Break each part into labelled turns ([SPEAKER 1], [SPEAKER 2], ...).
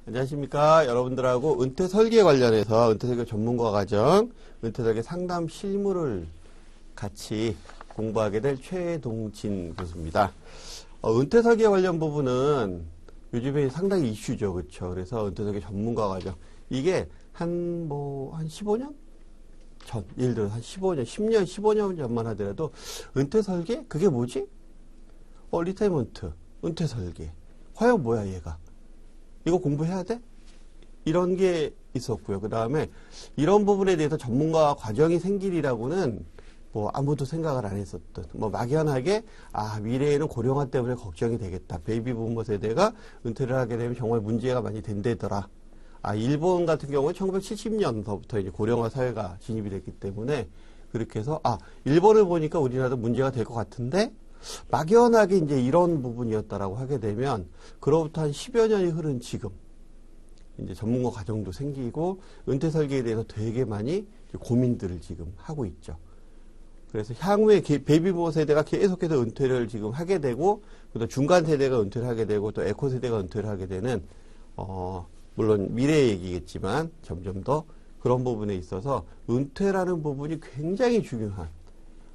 [SPEAKER 1] 안녕하십니까. 여러분들하고 은퇴 설계 관련해서 은퇴 설계 전문가 과정, 은퇴 설계 상담 실무를 같이 공부하게 될 최동진 교수입니다. 은퇴 설계 관련 부분은 요즘에 상당히 이슈죠. 그렇죠. 그래서 은퇴 설계 전문가 과정. 이게 한 15년? 전, 예를 들어 한 15년, 10년, 15년 전만 하더라도 은퇴 설계? 그게 뭐지? 리타이먼트, 은퇴 설계. 과연 뭐야, 얘가? 이거 공부해야 돼? 이런 게 있었고요. 그 다음에 이런 부분에 대해서 전문가 과정이 생기리라고는 아무도 생각을 안 했었던. 막연하게, 미래에는 고령화 때문에 걱정이 되겠다. 베이비 부모 세대가 은퇴를 하게 되면 정말 문제가 많이 된다더라. 일본 같은 경우는 1970년서부터 이제 고령화 사회가 진입이 됐기 때문에 그렇게 해서, 일본을 보니까 우리나라도 문제가 될 것 같은데, 막연하게 이제 이런 부분이었다라고 하게 되면, 그로부터 한 10여 년이 흐른 지금, 이제 전문가 과정도 생기고, 은퇴 설계에 대해서 되게 많이 고민들을 지금 하고 있죠. 그래서 향후에 베이비부모 세대가 계속해서 은퇴를 지금 하게 되고, 또 중간 세대가 은퇴를 하게 되고, 또 에코 세대가 은퇴를 하게 되는, 물론 미래 얘기겠지만, 점점 더 그런 부분에 있어서 은퇴라는 부분이 굉장히 중요한,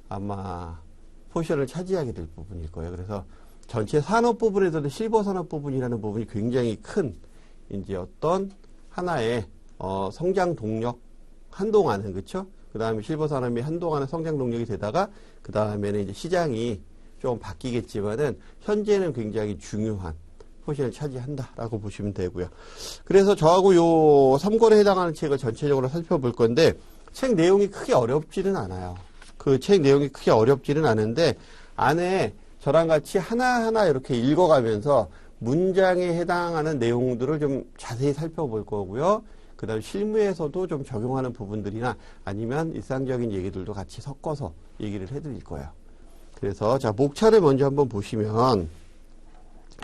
[SPEAKER 1] 아마, 포션을 차지하게 될 부분일 거예요. 그래서 전체 산업 부분에서도 실버 산업 부분이라는 부분이 굉장히 큰 이제 어떤 하나의 성장 동력 한동안은 그렇죠. 그 다음에 실버 산업이 한동안은 성장 동력이 되다가 그 다음에는 이제 시장이 좀 바뀌겠지만은 현재는 굉장히 중요한 포션을 차지한다라고 보시면 되고요. 그래서 저하고 요 3권에 해당하는 책을 전체적으로 살펴볼 건데 책 내용이 크게 어렵지는 않아요. 그 책 내용이 크게 어렵지는 않은데 안에 저랑 같이 하나하나 이렇게 읽어가면서 문장에 해당하는 내용들을 좀 자세히 살펴볼 거고요. 그 다음에 실무에서도 좀 적용하는 부분들이나 아니면 일상적인 얘기들도 같이 섞어서 얘기를 해드릴 거예요. 그래서 자 목차를 먼저 한번 보시면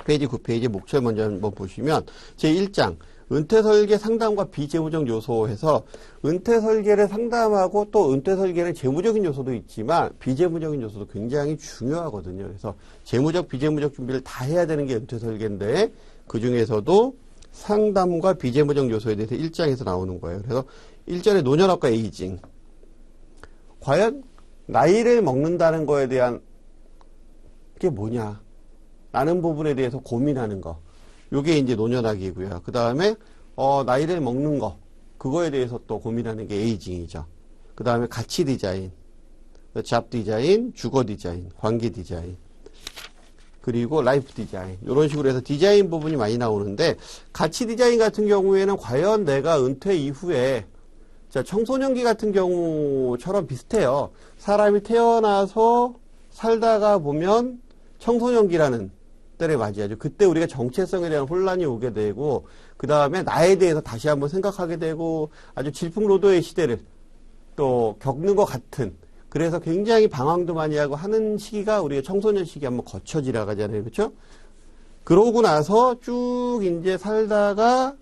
[SPEAKER 1] 페이지 9페이지 목차를 먼저 한번 보시면 제1장 은퇴 설계 상담과 비재무적 요소 해서 은퇴 설계를 상담하고 또 은퇴 설계는 재무적인 요소도 있지만 비재무적인 요소도 굉장히 중요하거든요. 그래서 재무적, 비재무적 준비를 다 해야 되는 게 은퇴 설계인데 그 중에서도 상담과 비재무적 요소에 대해서 1장에서 나오는 거예요. 그래서 1절에 노년학과 에이징. 과연 나이를 먹는다는 거에 대한 게 뭐냐? 라는 부분에 대해서 고민하는 거. 요게 이제 노년학이고요. 그 다음에, 나이를 먹는 거. 그거에 대해서 또 고민하는 게 에이징이죠. 그 다음에 가치 디자인, 잡 디자인, 주거 디자인, 관계 디자인, 그리고 라이프 디자인. 이런 식으로 해서 디자인 부분이 많이 나오는데, 가치 디자인 같은 경우에는 과연 내가 은퇴 이후에, 청소년기 같은 경우처럼 비슷해요. 사람이 태어나서 살다가 보면 청소년기라는 때를 맞이하죠. 그때 우리가 정체성에 대한 혼란이 오게 되고 그 다음에 나에 대해서 다시 한번 생각하게 되고 아주 질풍노도의 시대를 또 겪는 것 같은 그래서 굉장히 방황도 많이 하고 하는 시기가 우리가 청소년 시기 한번 거쳐 지나가잖아요. 그렇죠? 그러고 나서 쭉 이제 살다가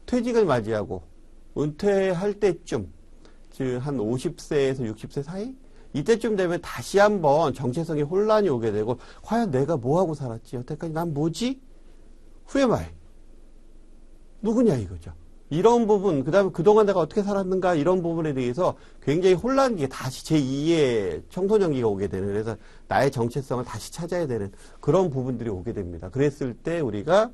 [SPEAKER 1] 퇴직을 맞이하고 은퇴할 때쯤 즉 한 50세에서 60세 사이 이때쯤 되면 다시 한번 정체성의 혼란이 오게 되고 과연 내가 뭐하고 살았지? 여태까지 난 뭐지? 후회말 누구냐 이거죠. 이런 부분 그 다음에 그동안 내가 어떻게 살았는가 이런 부분에 대해서 굉장히 혼란기에 다시 제2의 청소년기가 오게 되는 그래서 나의 정체성을 다시 찾아야 되는 그런 부분들이 오게 됩니다. 그랬을 때 우리가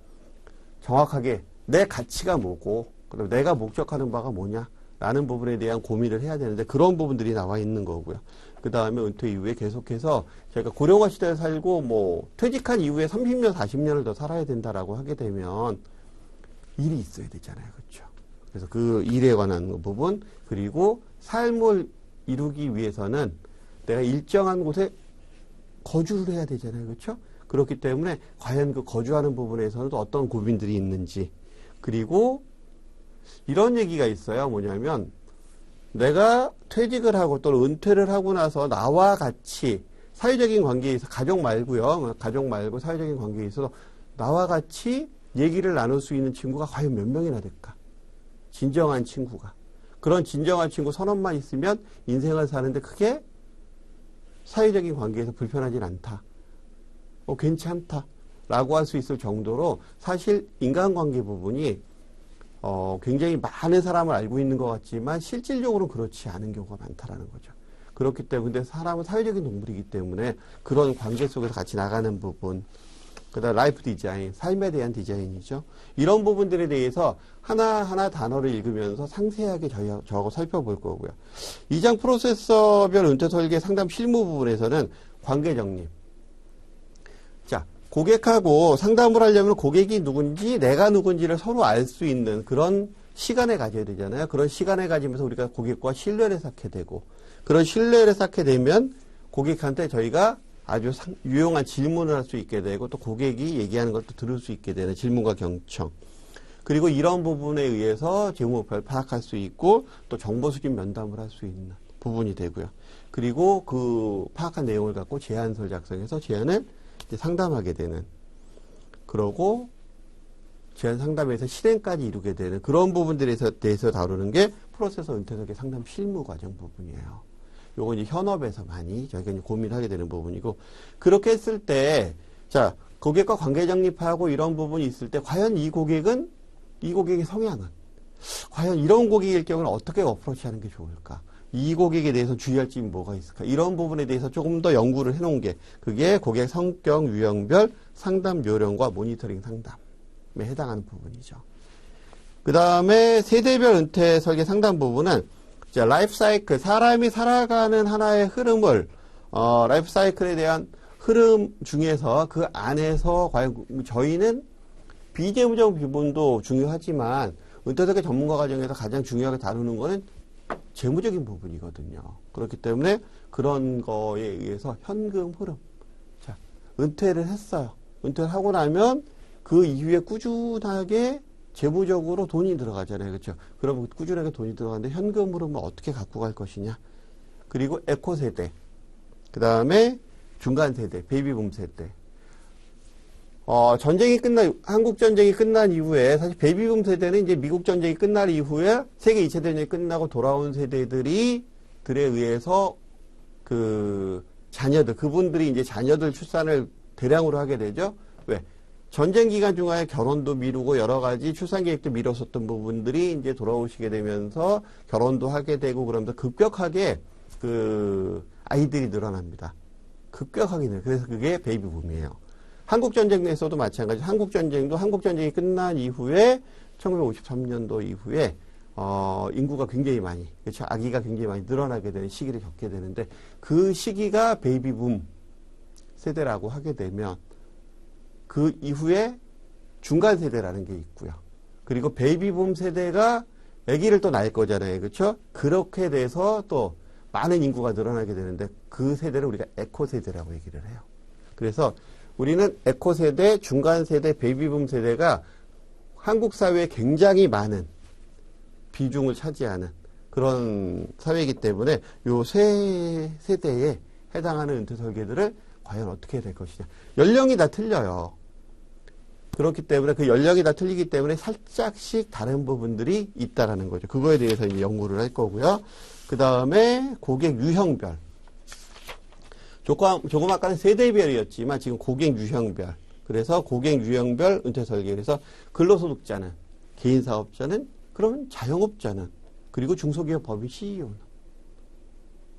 [SPEAKER 1] 정확하게 내 가치가 뭐고 그다음에 내가 목적하는 바가 뭐냐 라는 부분에 대한 고민을 해야 되는데 그런 부분들이 나와 있는 거고요. 그 다음에 은퇴 이후에 계속해서 저희가 고령화 시대에 살고 퇴직한 이후에 30년, 40년을 더 살아야 된다라고 하게 되면 일이 있어야 되잖아요. 그렇죠? 그래서 그 일에 관한 부분 그리고 삶을 이루기 위해서는 내가 일정한 곳에 거주를 해야 되잖아요. 그렇죠? 그렇기 때문에 과연 그 거주하는 부분에서는 또 어떤 고민들이 있는지 그리고 이런 얘기가 있어요. 뭐냐면 내가 퇴직을 하고 또 은퇴를 하고 나서 나와 같이 사회적인 관계에 있어서 가족 말고요. 가족 말고 사회적인 관계에 있어서 나와 같이 얘기를 나눌 수 있는 친구가 과연 몇 명이나 될까? 진정한 친구가. 그런 진정한 친구 선언만 있으면 인생을 사는데 크게 사회적인 관계에서 불편하진 않다. 괜찮다. 라고 할 수 있을 정도로 사실 인간관계 부분이 굉장히 많은 사람을 알고 있는 것 같지만 실질적으로 그렇지 않은 경우가 많다라는 거죠. 그렇기 때문에 근데 사람은 사회적인 동물이기 때문에 그런 관계 속에서 같이 나가는 부분, 그다음 라이프 디자인, 삶에 대한 디자인이죠. 이런 부분들에 대해서 하나하나 단어를 읽으면서 상세하게 저하고 살펴볼 거고요. 2장 프로세서별 은퇴 설계 상담 실무 부분에서는 관계 정립. 자, 고객하고 상담을 하려면 고객이 누군지 내가 누군지를 서로 알 수 있는 그런 시간을 가져야 되잖아요. 그런 시간을 가지면서 우리가 고객과 신뢰를 쌓게 되고 그런 신뢰를 쌓게 되면 고객한테 저희가 아주 유용한 질문을 할 수 있게 되고 또 고객이 얘기하는 것도 들을 수 있게 되는 질문과 경청. 그리고 이런 부분에 의해서 재무 목표를 파악할 수 있고 또 정보 수집 면담을 할 수 있는 부분이 되고요. 그리고 그 파악한 내용을 갖고 제안서를 작성해서 제안을 이제 상담하게 되는, 그러고 제안 상담에서 실행까지 이루게 되는 그런 부분들에 대해서 다루는 게 프로세서 은퇴 설계 상담 실무 과정 부분이에요. 요건 이제 현업에서 많이 저희가 이제 고민하게 되는 부분이고, 그렇게 했을 때, 자, 고객과 관계 정립하고 이런 부분이 있을 때, 과연 이 고객의 성향은, 과연 이런 고객일 경우는 어떻게 어프로치 하는 게 좋을까? 이 고객에 대해서 주의할 점이 뭐가 있을까? 이런 부분에 대해서 조금 더 연구를 해놓은 게, 그게 고객 성격, 유형별 상담 요령과 모니터링 상담에 해당하는 부분이죠. 그 다음에 세대별 은퇴 설계 상담 부분은, 자, 라이프 사이클, 사람이 살아가는 하나의 흐름을, 라이프 사이클에 대한 흐름 중에서 그 안에서 과연 저희는 비재무적 부분도 중요하지만 은퇴 설계 전문가 과정에서 가장 중요하게 다루는 거는 재무적인 부분이거든요. 그렇기 때문에 그런 거에 의해서 현금 흐름. 자, 은퇴를 했어요. 은퇴를 하고 나면 그 이후에 꾸준하게 재무적으로 돈이 들어가잖아요. 그렇죠? 그러면 꾸준하게 돈이 들어가는데 현금 흐름을 어떻게 갖고 갈 것이냐. 그리고 에코 세대. 그 다음에 중간 세대, 베이비붐 세대. 한국 전쟁이 끝난 이후에 사실 베이비붐 세대는 이제 미국 전쟁이 끝날 이후에 세계 2차 대전이 끝나고 돌아온 세대들에 의해서 그분들이 이제 자녀들 출산을 대량으로 하게 되죠. 왜? 전쟁 기간 중에 결혼도 미루고 여러 가지 출산 계획도 미뤘었던 부분들이 이제 돌아오시게 되면서 결혼도 하게 되고 그러면서 급격하게 아이들이 늘어납니다. 급격하게 늘어요. 그래서 그게 베이비붐이에요. 한국전쟁에서도 마찬가지. 한국전쟁이 끝난 이후에 1953년도 이후에 인구가 굉장히 많이, 그렇죠? 아기가 굉장히 많이 늘어나게 되는 시기를 겪게 되는데 그 시기가 베이비붐 세대라고 하게 되면 그 이후에 중간 세대라는 게 있고요. 그리고 베이비붐 세대가 아기를 또 낳을 거잖아요. 그렇죠? 그렇게 돼서 또 많은 인구가 늘어나게 되는데 그 세대를 우리가 에코 세대라고 얘기를 해요. 그래서 우리는 에코 세대, 중간 세대, 베이비붐 세대가 한국 사회에 굉장히 많은 비중을 차지하는 그런 사회이기 때문에 요 세 세대에 해당하는 은퇴 설계들을 과연 어떻게 해야 될 것이냐. 연령이 다 틀려요. 그렇기 때문에 그 연령이 다 틀리기 때문에 살짝씩 다른 부분들이 있다라는 거죠. 그거에 대해서 이제 연구를 할 거고요. 그 다음에 고객 유형별. 조금 아까는 세대별이었지만 지금 고객 유형별. 그래서 고객 유형별 은퇴 설계. 그래서 근로소득자는, 개인사업자는, 그러면 자영업자는, 그리고 중소기업 법인 CEO는.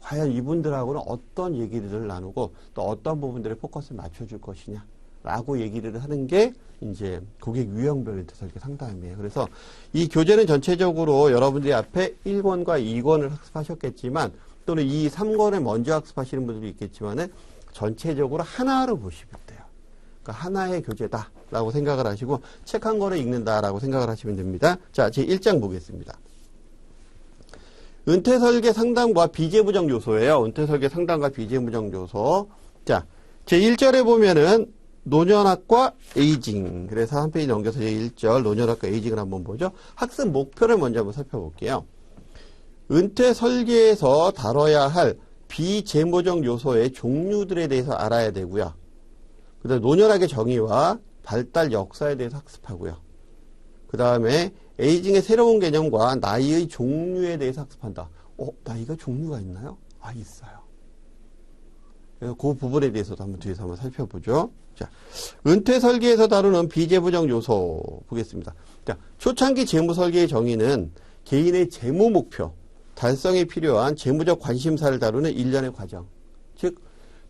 [SPEAKER 1] 과연 이분들하고는 어떤 얘기를 나누고 또 어떤 부분들에 포커스를 맞춰줄 것이냐 라고 얘기를 하는 게 이제 고객 유형별 은퇴 설계 상담이에요. 그래서 이 교재는 전체적으로 여러분들이 앞에 1권과 2권을 학습하셨겠지만 또는 이 3권을 먼저 학습하시는 분들도 있겠지만은 전체적으로 하나로 보시면 돼요. 그러니까 하나의 교재다라고 생각을 하시고 책 한 권을 읽는다라고 생각을 하시면 됩니다. 자, 제 1장 보겠습니다. 은퇴 설계 상담과 비재무적 요소예요. 은퇴 설계 상담과 비재무적 요소. 자, 제 1절에 보면은 노년학과 에이징. 그래서 한 페이지 넘겨서 제 1절 노년학과 에이징을 한번 보죠. 학습 목표를 먼저 한번 살펴볼게요. 은퇴 설계에서 다뤄야 할 비재무적 요소의 종류들에 대해서 알아야 되고요. 그 다음에 노년학의 정의와 발달 역사에 대해서 학습하고요. 그 다음에 에이징의 새로운 개념과 나이의 종류에 대해서 학습한다. 나이가 종류가 있나요? 있어요. 그래서 그 부분에 대해서도 한번 뒤에서 한번 살펴보죠. 자, 은퇴 설계에서 다루는 비재무적 요소 보겠습니다. 자, 초창기 재무 설계의 정의는 개인의 재무 목표 달성에 필요한 재무적 관심사를 다루는 일련의 과정. 즉,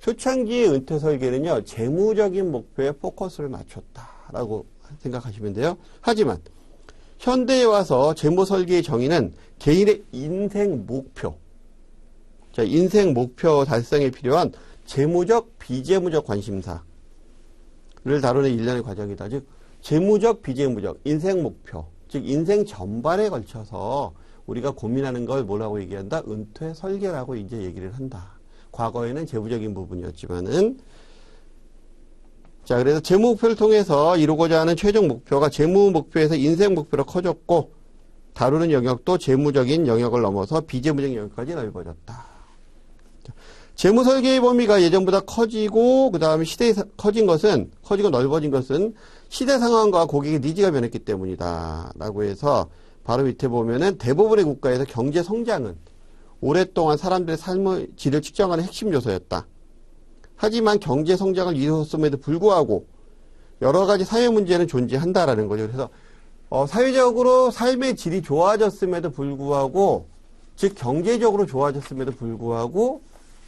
[SPEAKER 1] 초창기의 은퇴 설계는요, 재무적인 목표에 포커스를 맞췄다라고 생각하시면 돼요. 하지만 현대에 와서 재무 설계의 정의는 개인의 인생 목표, 자, 인생 목표 달성에 필요한 재무적, 비재무적 관심사를 다루는 일련의 과정이다. 즉, 재무적, 비재무적, 인생 목표, 즉 인생 전반에 걸쳐서 우리가 고민하는 걸 뭐라고 얘기한다? 은퇴 설계라고 이제 얘기를 한다. 과거에는 재무적인 부분이었지만은, 자, 그래서 재무 목표를 통해서 이루고자 하는 최종 목표가 재무 목표에서 인생 목표로 커졌고, 다루는 영역도 재무적인 영역을 넘어서 비재무적인 영역까지 넓어졌다. 자, 재무 설계의 범위가 예전보다 커지고, 그 다음에 커지고 넓어진 것은 시대 상황과 고객의 니즈가 변했기 때문이다. 라고 해서, 바로 밑에 보면은 대부분의 국가에서 경제 성장은 오랫동안 사람들의 삶의 질을 측정하는 핵심 요소였다. 하지만 경제 성장을 이루었음에도 불구하고 여러 가지 사회 문제는 존재한다라는 거죠. 그래서 사회적으로 삶의 질이 좋아졌음에도 불구하고, 즉 경제적으로 좋아졌음에도 불구하고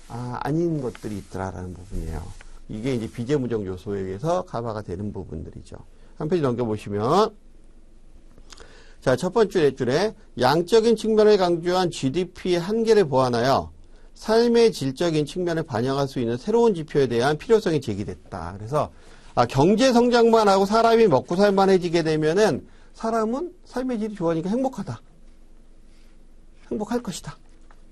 [SPEAKER 1] 아닌 것들이 있더라라는 부분이에요. 이게 이제 비재무적 요소에 의해서 커버가 되는 부분들이죠. 한 페이지 넘겨보시면, 자, 첫 번째 줄에 양적인 측면을 강조한 GDP의 한계를 보완하여 삶의 질적인 측면을 반영할 수 있는 새로운 지표에 대한 필요성이 제기됐다. 그래서 경제 성장만 하고 사람이 먹고 살만해지게 되면은 사람은 삶의 질이 좋아지니까 행복하다. 행복할 것이다.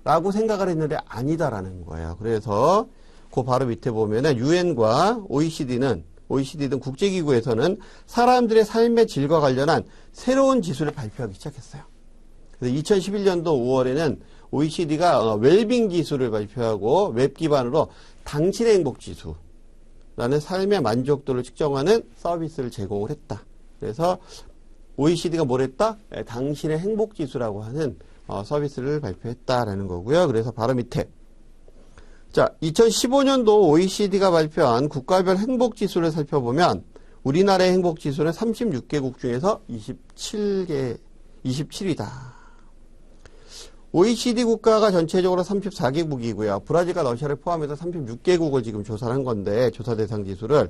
[SPEAKER 1] 라고 생각을 했는데 아니다라는 거예요. 그래서 그 바로 밑에 보면은 유엔과 OECD 등 국제기구에서는 사람들의 삶의 질과 관련한 새로운 지수를 발표하기 시작했어요. 그래서 2011년도 5월에는 OECD가 웰빙 지수를 발표하고 웹 기반으로 당신의 행복 지수라는 삶의 만족도를 측정하는 서비스를 제공을 했다. 그래서 OECD가 뭘 했다? 당신의 행복 지수라고 하는 서비스를 발표했다라는 거고요. 그래서 바로 밑에, 자, 2015년도 OECD가 발표한 국가별 행복지수를 살펴보면 우리나라의 행복지수는 36개국 중에서 27위다. OECD 국가가 전체적으로 34개국이고요. 브라질과 러시아를 포함해서 36개국을 지금 조사를 한 건데, 조사 대상 지수를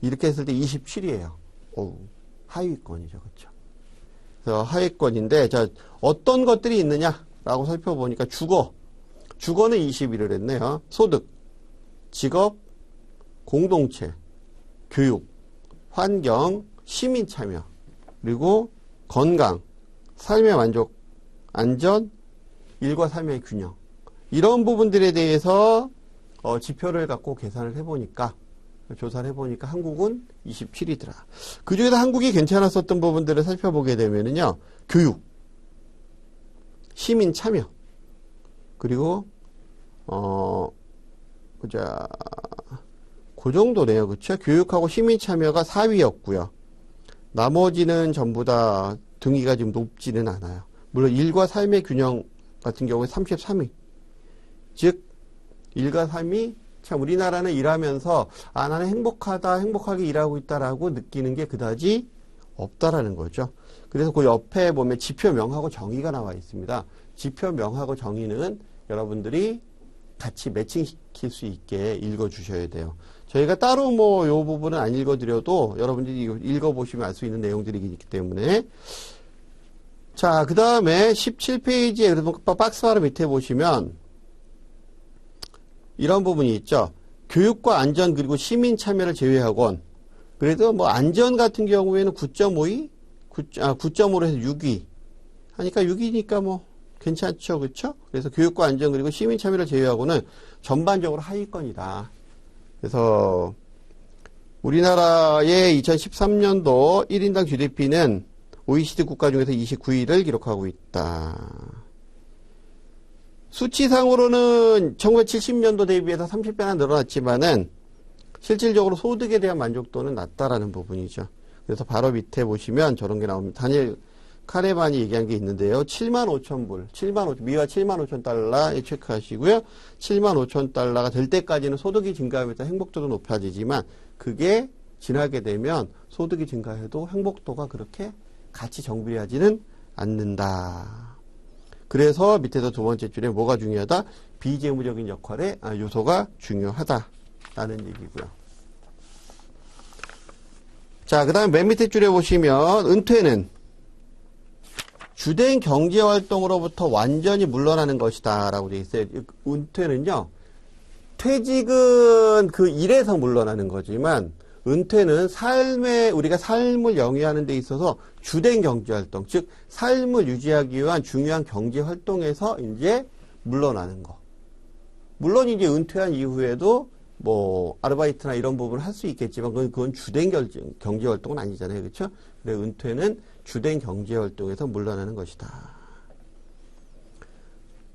[SPEAKER 1] 이렇게 했을 때 27위예요. 하위권이죠. 그렇죠? 그래서 하위권인데, 자, 어떤 것들이 있느냐라고 살펴보니까 주거는 20위를 했네요. 소득, 직업, 공동체, 교육, 환경, 시민 참여, 그리고 건강, 삶의 만족, 안전, 일과 삶의 균형. 이런 부분들에 대해서 지표를 갖고 계산을 해보니까, 조사를 해보니까 한국은 27위더라. 그 중에서 한국이 괜찮았었던 부분들을 살펴보게 되면은요, 교육, 시민 참여, 그리고 그 정도네요. 그쵸? 교육하고 시민 참여가 4위였고요. 나머지는 전부 다 등위가 좀 높지는 않아요. 물론 일과 삶의 균형 같은 경우에 33위. 즉, 일과 삶이 참 우리나라는 일하면서 나는 행복하게 일하고 있다라고 느끼는 게 그다지 없다라는 거죠. 그래서 그 옆에 보면 지표명하고 정의가 나와 있습니다. 지표명하고 정의는 여러분들이 같이 매칭시킬 수 있게 읽어주셔야 돼요. 저희가 따로 요 부분은 안 읽어드려도 여러분들이 읽어보시면 알 수 있는 내용들이기 때문에. 자, 그 다음에 17페이지에 박스 바로 밑에 보시면 이런 부분이 있죠. 교육과 안전 그리고 시민 참여를 제외하곤 그래도 안전 같은 경우에는 9.5위? 9.5로 해서 6위 하니까 6위니까 괜찮죠. 그렇죠? 그래서 교육과 안전 그리고 시민 참여를 제외하고는 전반적으로 하위권이다. 그래서 우리나라의 2013년도 1인당 GDP는 OECD 국가 중에서 29위를 기록하고 있다. 수치상으로는 1970년도 대비해서 30배나 늘어났지만은 실질적으로 소득에 대한 만족도는 낮다라는 부분이죠. 그래서 바로 밑에 보시면 저런 게 나옵니다. 다니엘 카레반이 얘기한 게 있는데요. 75,000불, 미화 75,000달러에 체크하시고요. 75,000달러가 될 때까지는 소득이 증가하면서 행복도도 높아지지만 그게 지나게 되면 소득이 증가해도 행복도가 그렇게 같이 정비하지는 않는다. 그래서 밑에서 두 번째 줄에 뭐가 중요하다? 비재무적인 역할의 요소가 중요하다라는 얘기고요. 자, 그 다음에 맨 밑에 줄에 보시면 은퇴는 주된 경제활동으로부터 완전히 물러나는 것이다 라고 되어 있어요. 은퇴는요, 퇴직은 그 일에서 물러나는 거지만 은퇴는 우리가 삶을 영위하는 데 있어서 주된 경제활동, 즉 삶을 유지하기 위한 중요한 경제활동에서 이제 물러나는 거. 물론 이제 은퇴한 이후에도 뭐 아르바이트나 이런 부분을 할 수 있겠지만 그건 주된 경제활동은 아니잖아요. 그렇죠? 그래 은퇴는 주된 경제활동에서 물러나는 것이다.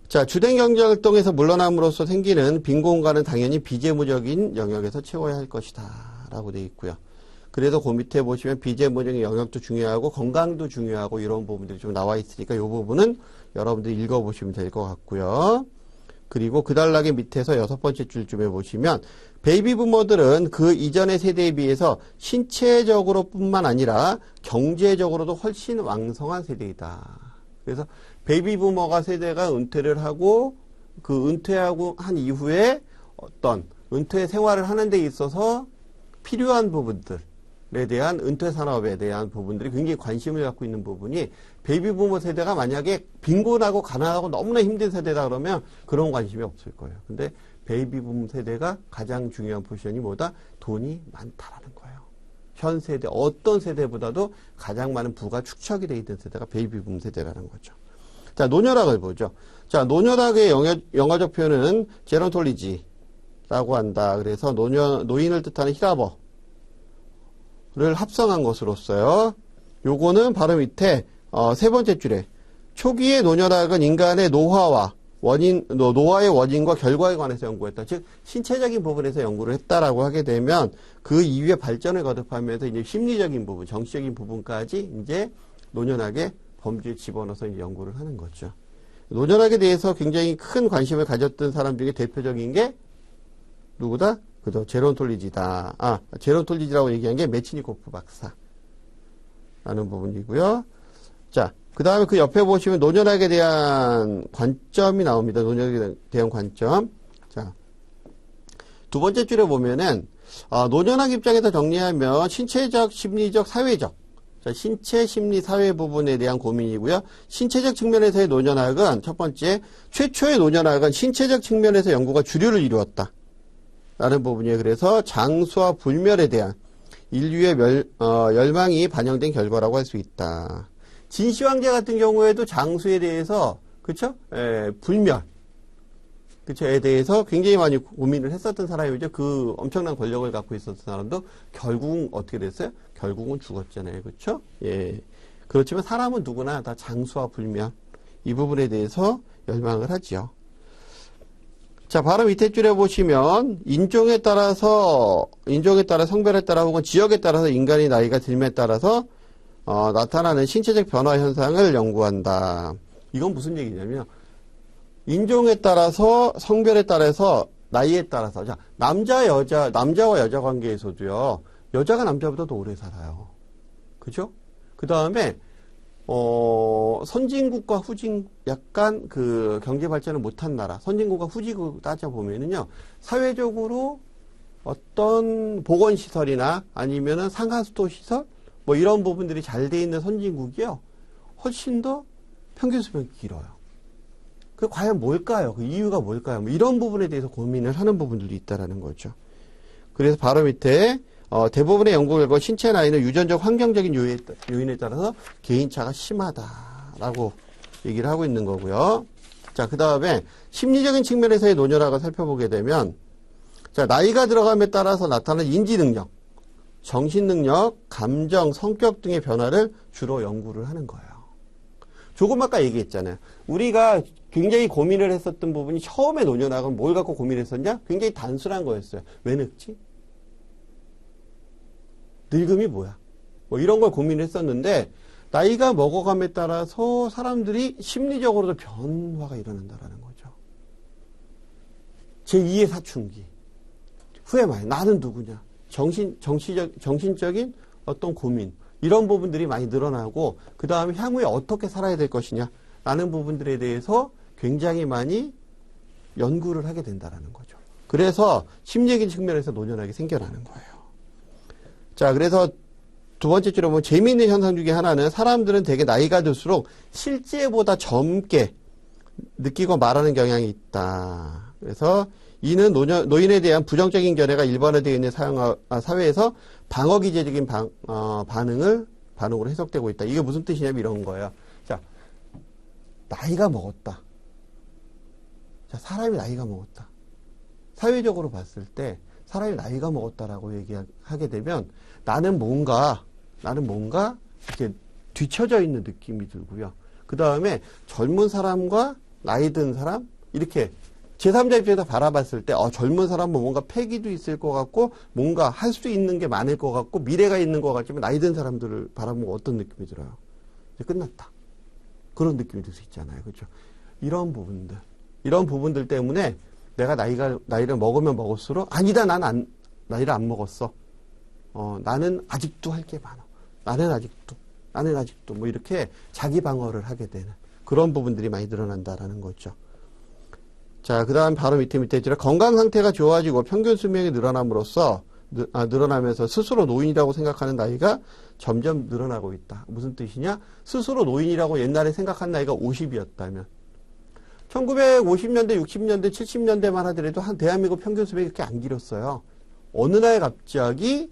[SPEAKER 1] 자, 주된 경제활동에서 물러남으로써 생기는 빈 공간은 당연히 비재무적인 영역에서 채워야 할 것이다 라고 되어 있고요. 그래서 그 밑에 보시면 비재무적인 영역도 중요하고 건강도 중요하고 이런 부분들이 좀 나와 있으니까 이 부분은 여러분들이 읽어보시면 될 것 같고요. 그리고 그 단락의 밑에서 6번째 줄쯤에 보시면 베이비 부모들은 그 이전의 세대에 비해서 신체적으로 뿐만 아니라 경제적으로도 훨씬 왕성한 세대이다. 그래서 베이비 부모가 세대가 은퇴를 하고 그 은퇴하고 한 이후에 어떤 은퇴 생활을 하는 데 있어서 필요한 부분들에 대한 은퇴 산업에 대한 부분들이 굉장히 관심을 갖고 있는 부분이 베이비 부모 세대가 만약에 빈곤하고 가난하고 너무나 힘든 세대다 그러면 그런 관심이 없을 거예요. 근데 베이비 부모 세대가 가장 중요한 포지션이 뭐다? 돈이 많다라는 거예요. 현 세대, 어떤 세대보다도 가장 많은 부가 축적이 되어 있는 세대가 베이비 부모 세대라는 거죠. 자, 노년학을 보죠. 자, 노년학의 영어적 표현은 제론톨리지라고 한다. 그래서 노인을 뜻하는 히라버를 합성한 것으로서요. 요거는 바로 밑에 세 번째 줄에 초기의 노년학은 인간의 노화의 원인과 결과에 관해서 연구했다. 즉 신체적인 부분에서 연구를 했다라고 하게 되면 그 이후에 발전을 거듭하면서 이제 심리적인 부분, 정치적인 부분까지 이제 노년학의 범주에 집어넣어서 이제 연구를 하는 거죠. 노년학에 대해서 굉장히 큰 관심을 가졌던 사람 중에 대표적인 게 누구다? 그죠? 제론톨리지다. 제론톨리지라고 얘기한 게 메치니코프 박사라는 부분이고요. 자, 그 다음에 그 옆에 보시면 노년학에 대한 관점이 나옵니다. 노년학에 대한 관점. 자, 두 번째 줄에 보면은, 노년학 입장에서 정리하면 신체적, 심리적, 사회적. 자, 신체, 심리, 사회 부분에 대한 고민이고요. 신체적 측면에서의 노년학은 첫 번째, 최초의 노년학은 신체적 측면에서 연구가 주류를 이루었다. 라는 부분이에요. 그래서 장수와 불멸에 대한 인류의 열망이 반영된 결과라고 할 수 있다. 진시황제 같은 경우에도 장수에 대해서, 그쵸? 불멸. 그쵸? 에 대해서 굉장히 많이 고민을 했었던 사람이죠. 그 엄청난 권력을 갖고 있었던 사람도 결국은 어떻게 됐어요? 결국은 죽었잖아요. 그쵸? 예. 그렇지만 사람은 누구나 다 장수와 불멸. 이 부분에 대해서 열망을 하지요. 자, 바로 밑에 줄에 보시면, 인종에 따라 성별에 따라 혹은 지역에 따라서 인간의 나이가 들에 따라서 나타나는 신체적 변화 현상을 연구한다. 이건 무슨 얘기냐면 인종에 따라서 성별에 따라서 나이에 따라서 자 남자와 여자 관계에서도요. 여자가 남자보다 더 오래 살아요. 그죠? 그 다음에 선진국과 후진국 약간 그 경제 발전을 못한 나라 선진국과 후진국 따져보면은요. 사회적으로 어떤 보건시설이나 아니면은 상하수도 시설 뭐 이런 부분들이 잘 돼 있는 선진국이요. 훨씬 더 평균 수명이 길어요. 그 과연 뭘까요? 그 이유가 뭘까요? 뭐 이런 부분에 대해서 고민을 하는 부분들도 있다라는 거죠. 그래서 바로 밑에 대부분의 연구 결과 신체 나이는 유전적 환경적인 요인에 따라서 개인차가 심하다라고 얘기를 하고 있는 거고요. 자, 그 다음에 심리적인 측면에서의 노년학을 살펴보게 되면 자, 나이가 들어감에 따라서 나타나는 인지 능력, 정신 능력, 감정, 성격 등의 변화를 주로 연구를 하는 거예요. 조금 아까 얘기했잖아요. 우리가 굉장히 고민을 했었던 부분이 처음에 노년학은 뭘 갖고 고민했었냐? 굉장히 단순한 거였어요. 왜 늙지? 늙음이 뭐야? 뭐 이런 걸 고민했었는데 나이가 먹어감에 따라서 사람들이 심리적으로도 변화가 일어난다는 거죠. 제2의 사춘기. 후회 많이. 나는 누구냐? 정신적인 어떤 고민, 이런 부분들이 많이 늘어나고, 그 다음에 향후에 어떻게 살아야 될 것이냐, 라는 부분들에 대해서 굉장히 많이 연구를 하게 된다라는 거죠. 그래서 심리적인 측면에서 노년학이 생겨나는 거예요. 자, 그래서 두 번째 줄에 보면 재미있는 현상 중에 하나는 사람들은 되게 나이가 들수록 실제보다 젊게 느끼고 말하는 경향이 있다. 그래서 이는 노인에 대한 부정적인 견해가 일반화되어 있는 사회에서 방어기제적인 반응으로 해석되고 있다. 이게 무슨 뜻이냐면 이런 거예요. 자, 나이가 먹었다. 자, 사람이 나이가 먹었다. 사회적으로 봤을 때 사람이 나이가 먹었다라고 얘기하게 되면 나는 뭔가 이렇게 뒤처져 있는 느낌이 들고요. 그 다음에 젊은 사람과 나이 든 사람, 이렇게 제3자 입장에서 바라봤을 때 젊은 사람은 뭔가 패기도 있을 것 같고 뭔가 할 수 있는 게 많을 것 같고 미래가 있는 것 같지만 나이 든 사람들을 바라보면 어떤 느낌이 들어요? 이제 끝났다. 그런 느낌이 들 수 있잖아요. 그렇죠? 이런 부분들 때문에 내가 나이를 먹으면 먹을수록 아니다, 난 나이를 안 먹었어. 나는 아직도 할 게 많아. 나는 아직도 뭐 이렇게 자기 방어를 하게 되는 그런 부분들이 많이 늘어난다라는 거죠. 자, 그 다음 바로 밑에 있죠. 건강 상태가 좋아지고 평균 수명이 늘어나면서 스스로 노인이라고 생각하는 나이가 점점 늘어나고 있다. 무슨 뜻이냐? 스스로 노인이라고 옛날에 생각한 나이가 50이었다면 1950년대, 60년대, 70년대만 하더라도 대한민국 평균 수명이 그렇게 안 길었어요. 어느 날 갑자기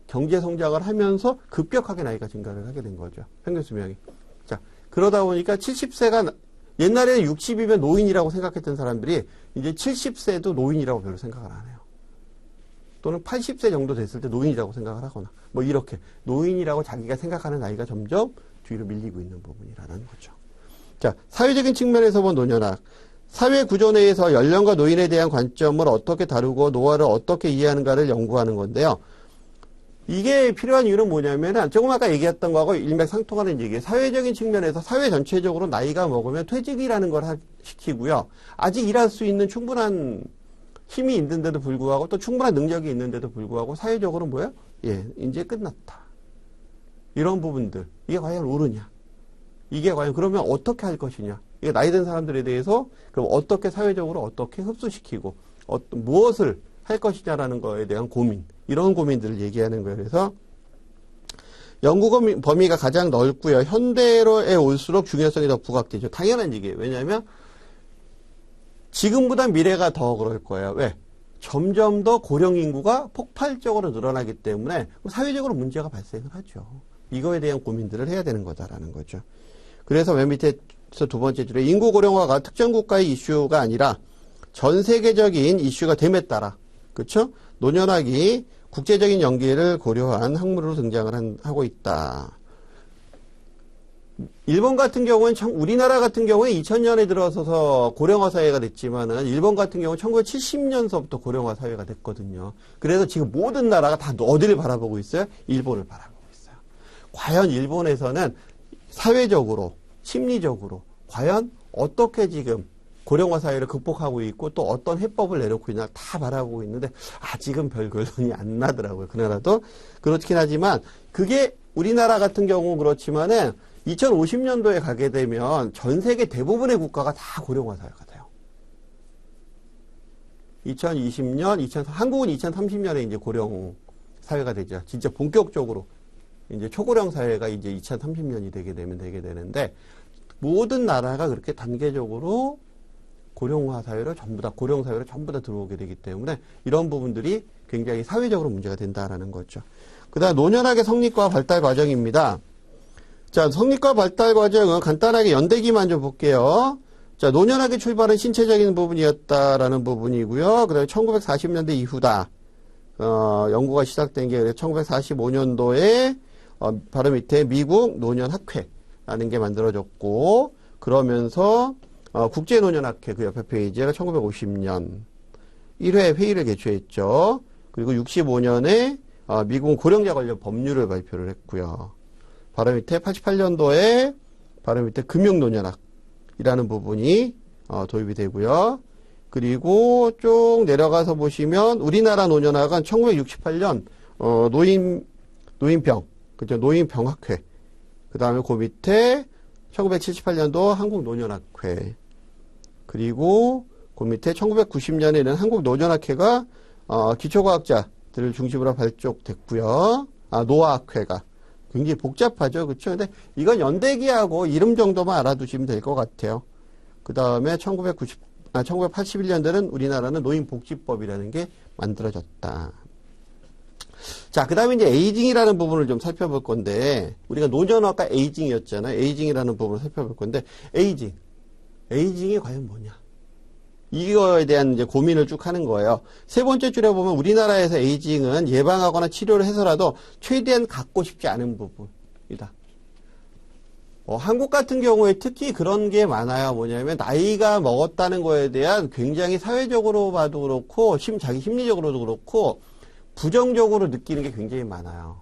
[SPEAKER 1] 경제 성장을 하면서 급격하게 나이가 증가를 하게 된 거죠. 평균 수명이. 자, 그러다 보니까 70세가 옛날에는 60이면 노인이라고 생각했던 사람들이 이제 70세도 노인이라고 별로 생각을 안 해요. 또는 80세 정도 됐을 때 노인이라고 생각을 하거나 뭐 이렇게 노인이라고 자기가 생각하는 나이가 점점 뒤로 밀리고 있는 부분이라는 거죠. 자, 사회적인 측면에서 본 노년학. 사회 구조 내에서 연령과 노인에 대한 관점을 어떻게 다루고 노화를 어떻게 이해하는가를 연구하는 건데요. 이게 필요한 이유는 뭐냐면은 조금 아까 얘기했던 거하고 일맥상통하는 얘기예요. 사회적인 측면에서 사회 전체적으로 나이가 먹으면 퇴직이라는 걸 시키고요. 아직 일할 수 있는 충분한 힘이 있는데도 불구하고 또 충분한 능력이 있는데도 불구하고 사회적으로 뭐예요? 예, 이제 끝났다. 이런 부분들. 이게 과연 옳으냐? 이게 과연 그러면 어떻게 할 것이냐? 이게 나이 든 사람들에 대해서 그럼 어떻게 사회적으로 어떻게 흡수시키고 무엇을 할 것이냐라는 거에 대한 고민, 이런 고민들을 얘기하는 거예요. 그래서 연구 범위가 가장 넓고요. 현대로에 올수록 중요성이 더 부각되죠. 당연한 얘기예요. 왜냐하면 지금보다 미래가 더 그럴 거예요. 왜? 점점 더 고령 인구가 폭발적으로 늘어나기 때문에 사회적으로 문제가 발생을 하죠. 이거에 대한 고민들을 해야 되는 거다라는 거죠. 그래서 맨 밑에서 두 번째 줄에 인구 고령화가 특정 국가의 이슈가 아니라 전 세계적인 이슈가 됨에 따라, 그렇죠? 노년학이 국제적인 연계를 고려한 학문으로 등장을 하고 있다. 일본 같은 경우는 우리나라 같은 경우에 2000년에 들어서서 고령화 사회가 됐지만은 일본 같은 경우는 1970년서부터 고령화 사회가 됐거든요. 그래서 지금 모든 나라가 다 어디를 바라보고 있어요? 일본을 바라보고 있어요. 과연 일본에서는 사회적으로, 심리적으로 과연 어떻게 지금 고령화 사회를 극복하고 있고 또 어떤 해법을 내놓고 있나 다 바라보고 있는데 아직은 별 결론이 안 나더라고요. 그 나라도. 그렇긴 하지만 그게 우리나라 같은 경우 그렇지만은 2050년도에 가게 되면 전 세계 대부분의 국가가 다 고령화 사회가 돼요. 2020년, 한국은 2030년에 이제 고령 사회가 되죠. 진짜 본격적으로 이제 초고령 사회가 이제 2030년이 되게 되는데 모든 나라가 그렇게 단계적으로 고령 사회로 전부 다 들어오게 되기 때문에 이런 부분들이 굉장히 사회적으로 문제가 된다라는 거죠. 그다음 노년학의 성립과 발달 과정입니다. 자, 성립과 발달 과정은 간단하게 연대기만 좀 볼게요. 자, 노년학의 출발은 신체적인 부분이었다라는 부분이고요. 그다음에 1940년대 이후다. 연구가 시작된 게 1945년도에 바로 밑에 미국 노년학회라는 게 만들어졌고, 그러면서 국제노년학회 그 옆에 페이지가 1950년 1회 회의를 개최했죠. 그리고 65년에 미국 고령자 관련 법률을 발표를 했고요. 바로 밑에 88년도에 바로 밑에 금융노년학이라는 부분이 도입이 되고요. 그리고 쭉 내려가서 보시면 우리나라 노년학은 1968년 노인병, 그죠? 노인병학회. 그 다음에 그 밑에 1978년도 한국노년학회. 그리고 그 밑에 1990년에는 한국노년학회가 기초과학자들을 중심으로 발족됐고요. 노아학회가 굉장히 복잡하죠, 그렇죠? 근데 이건 연대기하고 이름 정도만 알아두시면 될 것 같아요. 그 다음에 1981년도는 우리나라는 노인복지법이라는 게 만들어졌다. 자, 그 다음에 이제 에이징이라는 부분을 좀 살펴볼 건데, 우리가 노년 아까 에이징이었잖아요. 에이징이라는 부분을 살펴볼 건데, 에이징이 과연 뭐냐? 이거에 대한 이제 고민을 쭉 하는 거예요. 세 번째 줄에 보면 우리나라에서 에이징은 예방하거나 치료를 해서라도 최대한 갖고 싶지 않은 부분이다. 한국 같은 경우에 특히 그런 게 많아요. 뭐냐면 나이가 먹었다는 거에 대한 굉장히 사회적으로 봐도 그렇고 자기 심리적으로도 그렇고 부정적으로 느끼는 게 굉장히 많아요.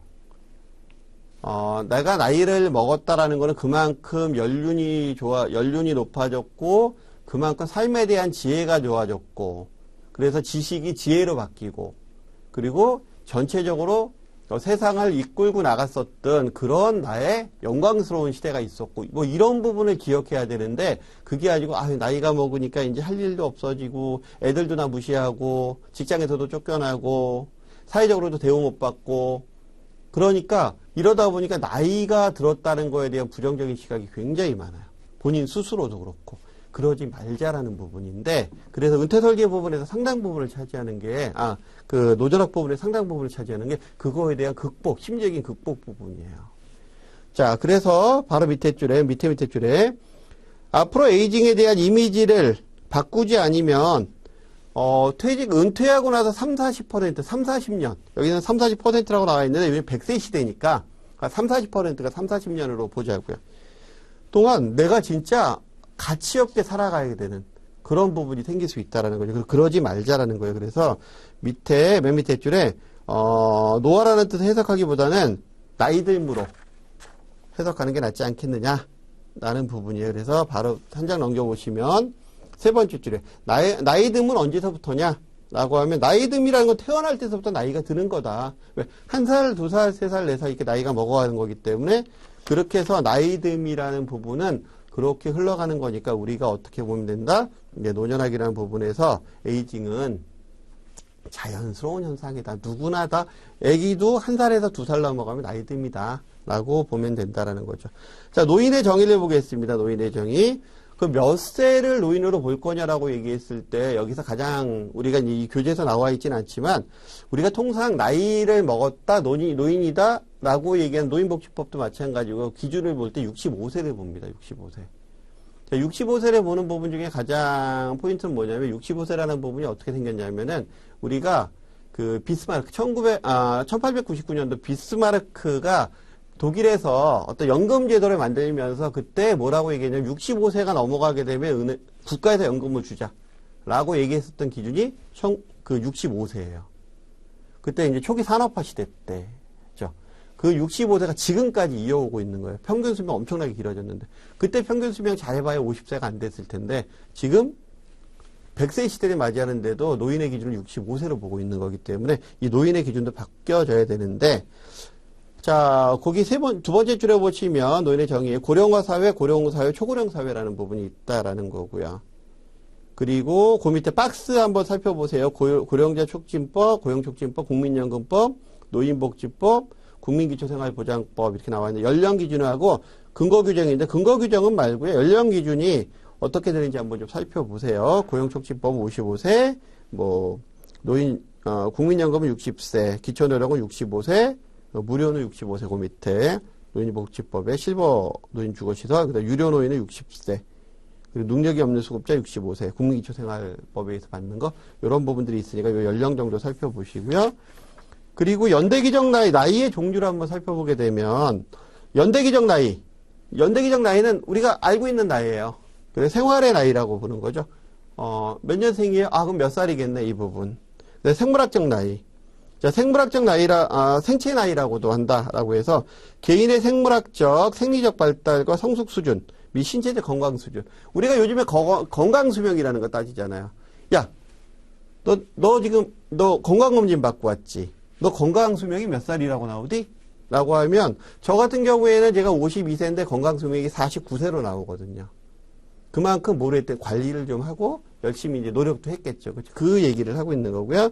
[SPEAKER 1] 내가 나이를 먹었다라는 거는 그만큼 연륜이 높아졌고 그만큼 삶에 대한 지혜가 좋아졌고 그래서 지식이 지혜로 바뀌고 그리고 전체적으로 세상을 이끌고 나갔었던 그런 나의 영광스러운 시대가 있었고 뭐 이런 부분을 기억해야 되는데 그게 아니고 나이가 먹으니까 이제 할 일도 없어지고 애들도 나 무시하고 직장에서도 쫓겨나고 사회적으로도 대우 못 받고 그러니까 이러다 보니까 나이가 들었다는 거에 대한 부정적인 시각이 굉장히 많아요. 본인 스스로도 그렇고 그러지 말자라는 부분인데 그래서 은퇴설계 부분에서 상당 부분을 차지하는 게 그 노전학 부분의 상당 부분을 차지하는 게 그거에 대한 심리적인 극복 부분이에요. 자, 그래서 바로 밑에 줄에 앞으로 에이징에 대한 이미지를 바꾸지 않으면 은퇴하고 나서 30, 40년 여기는 40%라고 나와 있는데 요즘 100세 시대니까 40%가 40년으로 보자고요. 동안 내가 진짜 가치 없게 살아가야 되는 그런 부분이 생길 수 있다라는 거죠. 그러지 말자라는 거예요. 그래서 맨 밑에 줄에 노화라는 뜻을 해석하기보다는 나이듦으로 해석하는 게 낫지 않겠느냐라는 부분이에요. 그래서 바로 한 장 넘겨보시면 세 번째 줄에 나이듦은 언제서부터냐? 라고 하면 나이듦이라는 건 태어날 때서부터 나이가 드는 거다. 왜? 1살, 2살, 3살, 4살 이렇게 나이가 먹어가는 거기 때문에 그렇게 해서 나이듦이라는 부분은 그렇게 흘러가는 거니까 우리가 어떻게 보면 된다? 이제 노년학이라는 부분에서 에이징은 자연스러운 현상이다. 누구나 다 아기도 1살에서 2살 넘어가면 나이듦이다. 라고 보면 된다라는 거죠. 자, 노인의 정의를 보겠습니다. 노인의 정의. 그 몇 세를 노인으로 볼 거냐라고 얘기했을 때 여기서 가장 우리가 이 교재에서 나와 있지는 않지만 우리가 통상 나이를 먹었다 노인이다 라고 얘기하는 노인복지법도 마찬가지고 기준을 볼 때 65세를 봅니다. 65세. 자, 65세를 보는 부분 중에 가장 포인트는 뭐냐면 65세라는 부분이 어떻게 생겼냐면은 우리가 그 비스마르크 1899년도 비스마르크가 독일에서 어떤 연금 제도를 만들면서 그때 뭐라고 얘기했냐면 65세가 넘어가게 되면 국가에서 연금을 주자라고 얘기했었던 기준이 그 65세예요. 그때 이제 초기 산업화 시대 때죠. 그 65세가 지금까지 이어오고 있는 거예요. 평균 수명 엄청나게 길어졌는데 그때 평균 수명 잘해봐야 50세가 안 됐을 텐데 지금 100세 시대를 맞이하는데도 노인의 기준을 65세로 보고 있는 거기 때문에 이 노인의 기준도 바뀌어져야 되는데 자, 거기 두 번째 줄에 보시면 노인의 정의에 고령화 사회, 고령 사회, 초고령 사회라는 부분이 있다라는 거고요. 그리고 그 밑에 박스 한번 살펴보세요. 고령자 촉진법, 고용촉진법, 국민연금법, 노인복지법, 국민기초생활보장법 이렇게 나와 있는데 연령 기준하고 근거 규정인데 근거 규정은 말고요. 연령 기준이 어떻게 되는지 한번 좀 살펴보세요. 고용촉진법은 55세, 국민연금은 60세, 기초노령은 65세, 무료는 65세 그 밑에 노인복지법에 실버 노인주거시설 그다음 유료 노인은 60세 그리고 능력이 없는 수급자 65세 국민기초생활법에 의해서 받는 거 이런 부분들이 있으니까 이 연령 정도 살펴보시고요. 그리고 연대기적 나이의 종류를 한번 살펴보게 되면 연대기적 나이는 우리가 알고 있는 나이예요. 그래서 생활의 나이라고 부르는 거죠. 몇 년생이에요? 그럼 몇 살이겠네 이 부분. 생물학적 나이. 자, 생물학적 생체 나이라고도 한다라고 해서 개인의 생물학적, 생리적 발달과 성숙 수준, 및 신체적 건강 수준. 우리가 요즘에 건강 수명이라는 거 따지잖아요. 야, 너 건강검진 받고 왔지? 너 건강 수명이 몇 살이라고 나오디? 라고 하면 저 같은 경우에는 제가 52세인데 건강 수명이 49세로 나오거든요. 그만큼 뭘 했대? 관리를 좀 하고 열심히 이제 노력도 했겠죠. 그렇죠? 그 얘기를 하고 있는 거고요.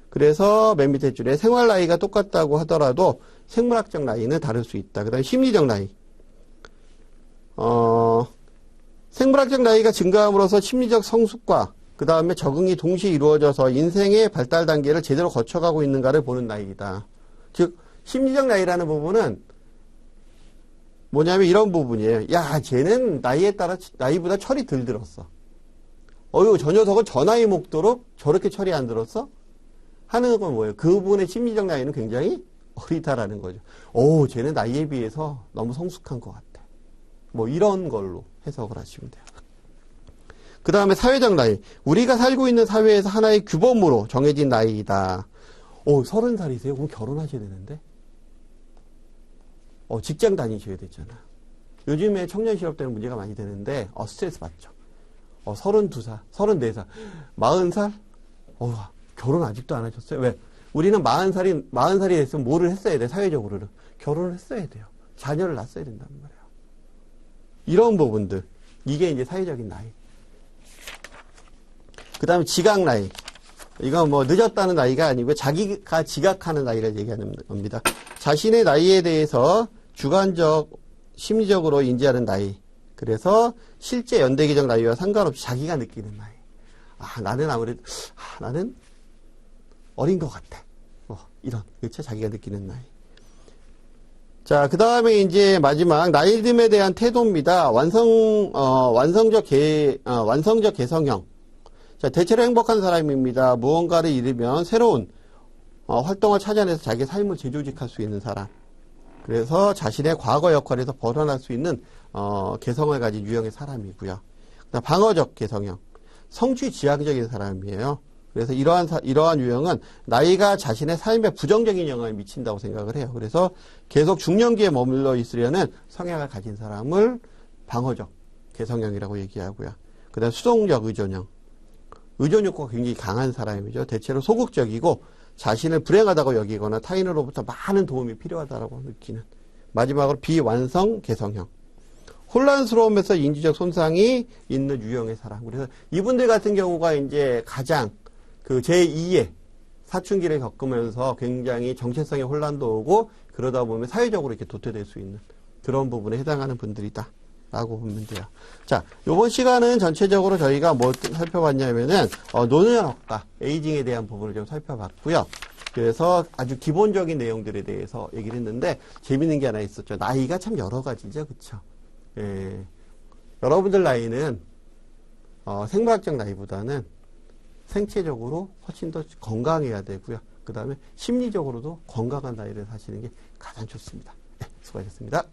[SPEAKER 1] 그래서 맨 밑에 줄에 생활 나이가 똑같다고 하더라도 생물학적 나이는 다를 수 있다. 그 다음에 심리적 나이. 생물학적 나이가 증가함으로써 심리적 성숙과 그 다음에 적응이 동시에 이루어져서 인생의 발달 단계를 제대로 거쳐가고 있는가를 보는 나이이다. 즉 심리적 나이라는 부분은 뭐냐면 이런 부분이에요. 야, 쟤는 나이에 따라 나이보다 철이 덜 들었어. 어휴, 저 녀석은 저 나이 먹도록 저렇게 철이 안 들었어? 하는 건 뭐예요? 그 부분의 심리적 나이는 굉장히 어리다라는 거죠. 오, 쟤는 나이에 비해서 너무 성숙한 것 같아. 뭐 이런 걸로 해석을 하시면 돼요. 그 다음에 사회적 나이. 우리가 살고 있는 사회에서 하나의 규범으로 정해진 나이이다. 30살이세요? 그럼 결혼하셔야 되는데? 직장 다니셔야 되잖아. 요즘에 청년 실업 때는 문제가 많이 되는데, 스트레스 받죠. 32살, 34살, 40살? 결혼 아직도 안 하셨어요? 왜? 우리는 40살이 됐으면 뭐를 했어야 돼, 사회적으로는. 결혼을 했어야 돼요. 자녀를 낳았어야 된단 말이에요. 이런 부분들. 이게 이제 사회적인 나이. 그 다음에 지각 나이. 이건 뭐 늦었다는 나이가 아니고 자기가 지각하는 나이를 얘기하는 겁니다. 자신의 나이에 대해서 주관적, 심리적으로 인지하는 나이. 그래서 실제 연대기적 나이와 상관없이 자기가 느끼는 나이. 나는 아무래도, 나는 어린 것 같아. 이런, 그렇죠? 자기가 느끼는 나이. 자, 그 다음에 이제 마지막, 나이듦에 대한 태도입니다. 완성적 개성형. 자, 대체로 행복한 사람입니다. 무언가를 이루면 새로운 활동을 찾아내서 자기 삶을 재조직할 수 있는 사람. 그래서 자신의 과거 역할에서 벗어날 수 있는 개성을 가진 유형의 사람이고요. 그다음 방어적 개성형, 성취지향적인 사람이에요. 그래서 이러한 유형은 나이가 자신의 삶에 부정적인 영향을 미친다고 생각을 해요. 그래서 계속 중년기에 머물러 있으려는 성향을 가진 사람을 방어적 개성형이라고 얘기하고요. 그다음 수동적 의존형. 의존 욕구가 굉장히 강한 사람이죠. 대체로 소극적이고 자신을 불행하다고 여기거나 타인으로부터 많은 도움이 필요하다고 느끼는. 마지막으로 비완성 개성형. 혼란스러움에서 인지적 손상이 있는 유형의 사람. 그래서 이분들 같은 경우가 이제 가장 그 제2의 사춘기를 겪으면서 굉장히 정체성의 혼란도 오고 그러다 보면 사회적으로 이렇게 도태될 수 있는 그런 부분에 해당하는 분들이다. 라고 보면 돼요. 자, 요번 시간은 전체적으로 저희가 뭐 살펴봤냐면은, 노년학과, 에이징에 대한 부분을 좀 살펴봤고요. 그래서 아주 기본적인 내용들에 대해서 얘기를 했는데, 재밌는 게 하나 있었죠. 나이가 참 여러 가지죠. 그쵸? 예. 여러분들 나이는, 생물학적 나이보다는 생체적으로 훨씬 더 건강해야 되고요. 그 다음에 심리적으로도 건강한 나이를 사시는 게 가장 좋습니다. 네, 수고하셨습니다.